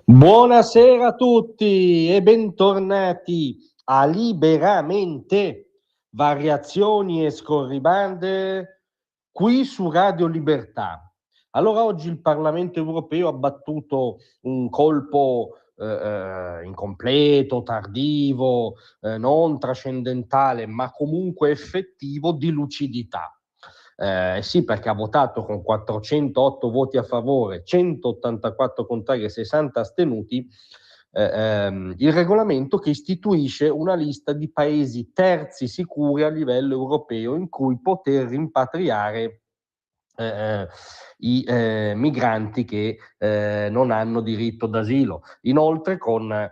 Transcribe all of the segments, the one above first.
Buonasera a tutti e bentornati a Liberamente, variazioni e scorribande qui su Radio Libertà. Allora, oggi il Parlamento europeo ha battuto un colpo incompleto, tardivo, non trascendentale, ma comunque effettivo di lucidità. Sì, perché ha votato con 408 voti a favore, 184 contrari e 60 astenuti il regolamento che istituisce una lista di paesi terzi sicuri a livello europeo in cui poter rimpatriare i migranti che non hanno diritto d'asilo. Inoltre, con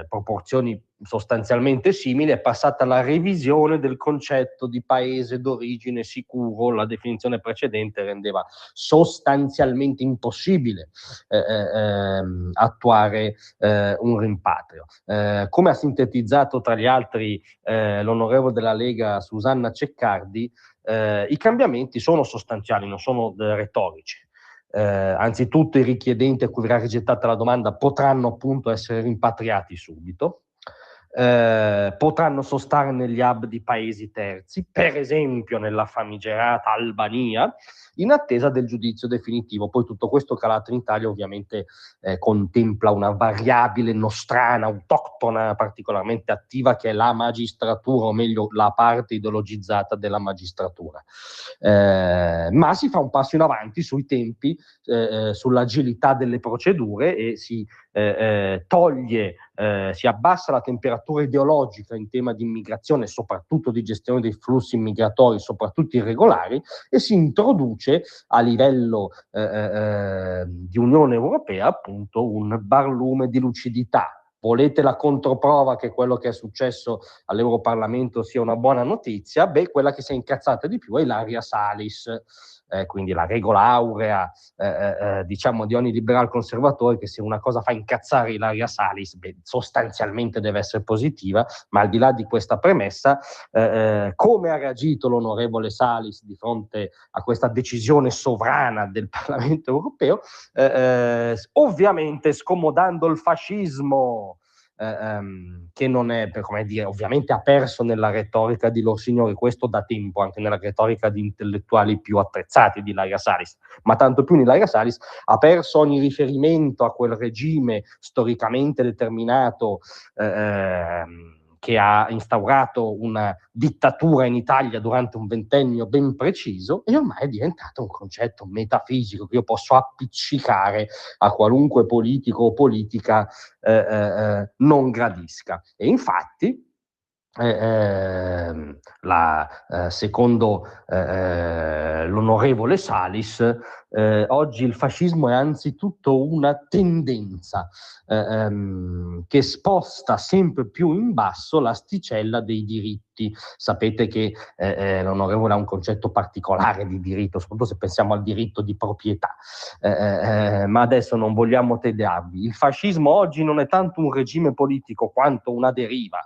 proporzioni sostanzialmente simili, è passata la revisione del concetto di paese d'origine sicuro. La definizione precedente rendeva sostanzialmente impossibile attuare un rimpatrio. Come ha sintetizzato tra gli altri l'onorevole della Lega Susanna Ceccardi, i cambiamenti sono sostanziali, non sono retorici. Anzitutto i richiedenti a cui verrà rigettata la domanda potranno appunto essere rimpatriati subito, potranno sostare negli hub di paesi terzi, per esempio nella famigerata Albania, in attesa del giudizio definitivo. Poi tutto questo calato in Italia ovviamente contempla una variabile nostrana, autoctona, particolarmente attiva, che è la magistratura, o meglio la parte ideologizzata della magistratura. Ma si fa un passo in avanti sui tempi, sull'agilità delle procedure e si toglie, si abbassa la temperatura ideologica in tema di immigrazione, soprattutto di gestione dei flussi migratori, soprattutto irregolari, e si introduce a livello di Unione Europea appunto un barlume di lucidità. Volete la controprova che quello che è successo all'Europarlamento sia una buona notizia? Beh, quella che si è incazzata di più è Ilaria Salis, quindi la regola aurea diciamo di ogni liberal conservatore, che se una cosa fa incazzare Ilaria Salis, beh, sostanzialmente deve essere positiva. Ma al di là di questa premessa, come ha reagito l'onorevole Salis di fronte a questa decisione sovrana del Parlamento europeo? Ovviamente scomodando il fascismo, che non è, come dire, ovviamente ha perso nella retorica di loro signori, questo da tempo, anche nella retorica di intellettuali più attrezzati di Ilaria Salis, ma tanto più Ilaria Salis ha perso ogni riferimento a quel regime storicamente determinato che ha instaurato una dittatura in Italia durante un ventennio ben preciso, e ormai è diventato un concetto metafisico che io posso appiccicare a qualunque politico o politica non gradisca. E infatti secondo l'onorevole Salis, oggi il fascismo è anzitutto una tendenza che sposta sempre più in basso l'asticella dei diritti. Sapete che l'onorevole ha un concetto particolare di diritto, soprattutto se pensiamo al diritto di proprietà, ma adesso non vogliamo tediarvi. Il fascismo oggi non è tanto un regime politico quanto una deriva.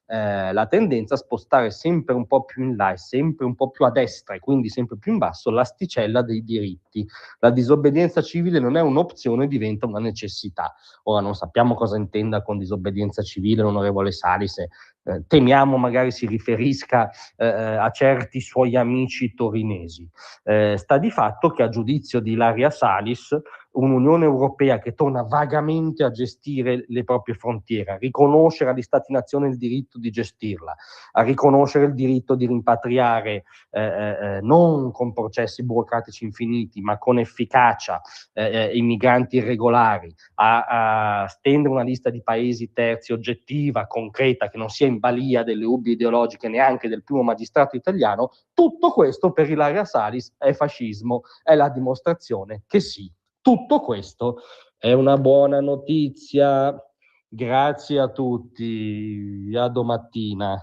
La tendenza a spostare sempre un po' più in là e sempre un po' più a destra, e quindi sempre più in basso, l'asticella dei diritti. La disobbedienza civile non è un'opzione, diventa una necessità. Ora non sappiamo cosa intenda con disobbedienza civile l'onorevole Salis, temiamo magari si riferisca a certi suoi amici torinesi. Sta di fatto che, a giudizio di Ilaria Salis, un'Unione Europea che torna vagamente a gestire le proprie frontiere, a riconoscere agli Stati-nazione il diritto di gestirla, a riconoscere il diritto di rimpatriare non con processi burocratici infiniti, ma con efficacia i migranti irregolari, a stendere una lista di paesi terzi oggettiva, concreta, che non sia in balia delle ubbi ideologiche neanche del primo magistrato italiano. Tutto questo per Ilaria Salis è fascismo, è la dimostrazione che sì, tutto questo è una buona notizia. Grazie a tutti, a domattina.